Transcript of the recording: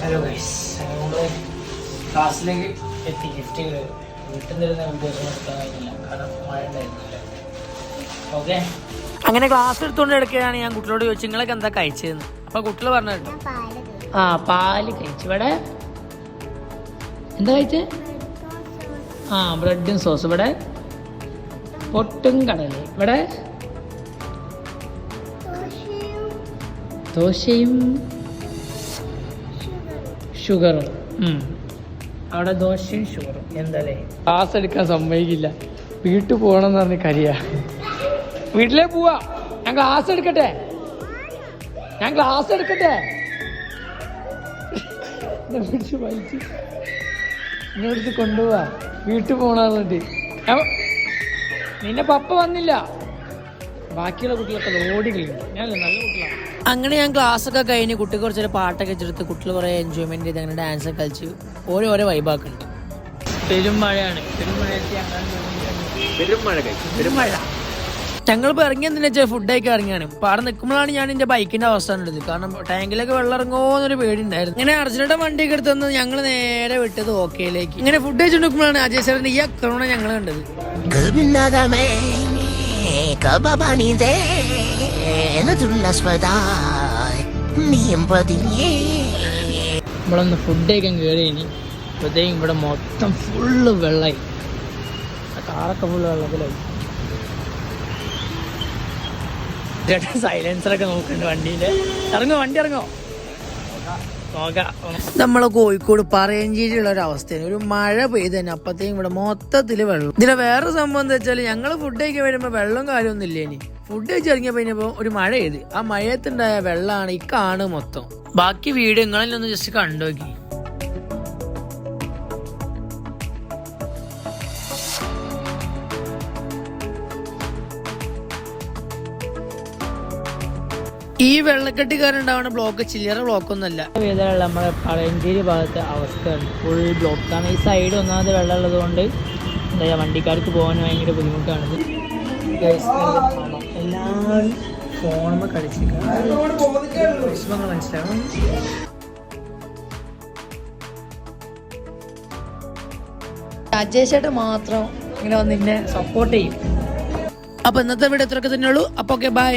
Hello guys, നമ്മൾ ക്ലാസ്സിലേക്ക് എത്തി. ഗിഫ്റ്റ് വീട്ടിൽ നിന്നിരുന്ന ഉദ്ദേശം എടുക്കാൻ കഴിഞ്ഞില്ല, കാരണം മഴ ഉണ്ടായിരുന്നില്ല. ഓക്കെ, അങ്ങനെ ക്ലാസ് എടുത്തുകൊണ്ട് എടുക്കുകയാണ്. ഞാൻ കുട്ടികളോട് ചോദിച്ചു നിങ്ങളൊക്കെ എന്താ കഴിച്ചതെന്ന്. അപ്പൊ കുട്ടികൾ പറഞ്ഞു കേട്ടോ, പാല് കഴിച്ചു. ഇവിടെ എന്താ കഴിച്ചേ? ബ്രെഡും സോസ്. ഇവിടെ പൊട്ടും കടലയും. ഇവിടെ ദോശയും ഷുഗറും. അവിടെ ദോശയും ഷുഗറും. എന്തല്ലേ ക്ലാസ് എടുക്കാൻ സമ്മതിക്കില്ല. വീട്ടിൽ പോകണമെന്ന് പറഞ്ഞ് കരിയാ. വീട്ടിലേ പോവാ. ഞാൻ ക്ലാസ് എടുക്കട്ടെ പിടിച്ച് വലിച്ച് ഇങ്ങോട്ട് കൊണ്ടുപോവാ. വീട്ടിൽ പോകണമെന്നിട്ട് നിന്റെ പപ്പ വന്നില്ല. ബാക്കിയുള്ള കുട്ടികളൊക്കെ ഓടി കളിക്കും. ഞാനല്ല, നല്ല കുട്ടികളാണ്. അങ്ങനെ ഞാൻ ക്ലാസ് ഒക്കെ കഴിഞ്ഞ് കുട്ടി കുറച്ചൊരു പാട്ടൊക്കെ വെച്ചെടുത്ത് കുട്ടികൾ കുറേ എൻജോയ്മെന്റ് ചെയ്ത് അങ്ങനെ ഡാൻസ് ഒക്കെ കളിച്ച് ഓരോ വൈബാക്കുന്നുണ്ട്. പെരും മഴയാണ്. പെരുമഴ ഞങ്ങളിപ്പോൾ ഇറങ്ങിയെന്ന് വെച്ചാൽ ഫുഡ് കഴിക്കാൻ ഇറങ്ങിയാണ്. അപ്പോൾ അവിടെ നിൽക്കുമ്പോഴാണ് ഞാൻ എൻ്റെ ബൈക്കിൻ്റെ അവസ്ഥ ഉള്ളത്. കാരണം ടാങ്കിലൊക്കെ വെള്ളം ഇറങ്ങുമോന്നൊരു പേടി ഉണ്ടായിരുന്നു. ഇങ്ങനെ അർജുനയുടെ വണ്ടിയൊക്കെ എടുത്തു ഞങ്ങൾ നേരെ വിട്ടത് ഓക്കയിലേക്ക്. ഇങ്ങനെ ഫുഡ് കഴിച്ചുകൊണ്ടിരിക്കുമ്പോഴാണ് അജയ് സാറിന്റെ ഈ ആക്രമണം ഞങ്ങൾ കണ്ടത്. നമ്മളൊന്ന് ഫുഡ് കഴിക്കാൻ കയറി. ഇനി ഇപ്പോഴത്തേക്കും ഇവിടെ മൊത്തം ഫുള്ള് വെള്ളമായി. കാറൊക്കെ ഫുള്ള് വെള്ളത്തിലായി. സൈലൻസറൊക്കെ നോക്കുന്നുണ്ട് വണ്ടിയില്. വണ്ടി ഇറങ്ങോ നോക്കാം. നമ്മളെ കോഴിക്കോട് പറയഞ്ചേരിയുള്ള ഒരു അവസ്ഥയാണ്. ഒരു മഴ പെയ്ത് തന്നെ അപ്പത്തേക്കും ഇവിടെ മൊത്തത്തിൽ വെള്ളം. ഇതിലെ വേറെ സംഭവം എന്താ വെച്ചാൽ ഞങ്ങൾ ഫുഡ് കഴിക്കാൻ വരുമ്പോൾ വെള്ളം കാര്യമൊന്നും ഇല്ല. ഇനി ഫുഡ് കഴിച്ചിറങ്ങിയ കഴിഞ്ഞപ്പോൾ ഒരു മഴ പെയ്ത് ആ മഴയത്തുണ്ടായ വെള്ളമാണ് ഈ കാണ് മൊത്തം. ബാക്കി വീഡിയോ നിങ്ങളെല്ലാം ജസ്റ്റ് കണ്ടു നോക്കി. ഈ വെള്ളക്കെട്ടിക്കാരുണ്ടാവുന്ന ബ്ലോക്ക് ചില്ലറ ബ്ലോക്ക് ഒന്നുമല്ല. നമ്മുടെ പഴയഞ്ചേരി ഭാഗത്തെ അവസ്ഥയാണ്. ഫുൾ ബ്ലോക്കാണ്. ഈ സൈഡ് ഒന്നാമത് വെള്ളം ഉള്ളത് കൊണ്ട് എന്താ പറയുക, വണ്ടിക്കാർക്ക് പോകാൻ ഭയങ്കര ബുദ്ധിമുട്ടാണിത്. എല്ലാവരും ഫോണുമ്മ കളിച്ചിരിക്കണം. മനസ്സിലാവും. അജയ് ചേട്ടൻ മാത്രം ഇങ്ങനെ വന്ന് എന്നെ സപ്പോർട്ട് ചെയ്യും. അപ്പൊ ഇന്നത്തെ വീഡിയോ ഇത്രയൊക്കെ തന്നെയുള്ളൂ. അപ്പൊ ഓക്കെ, ബൈ.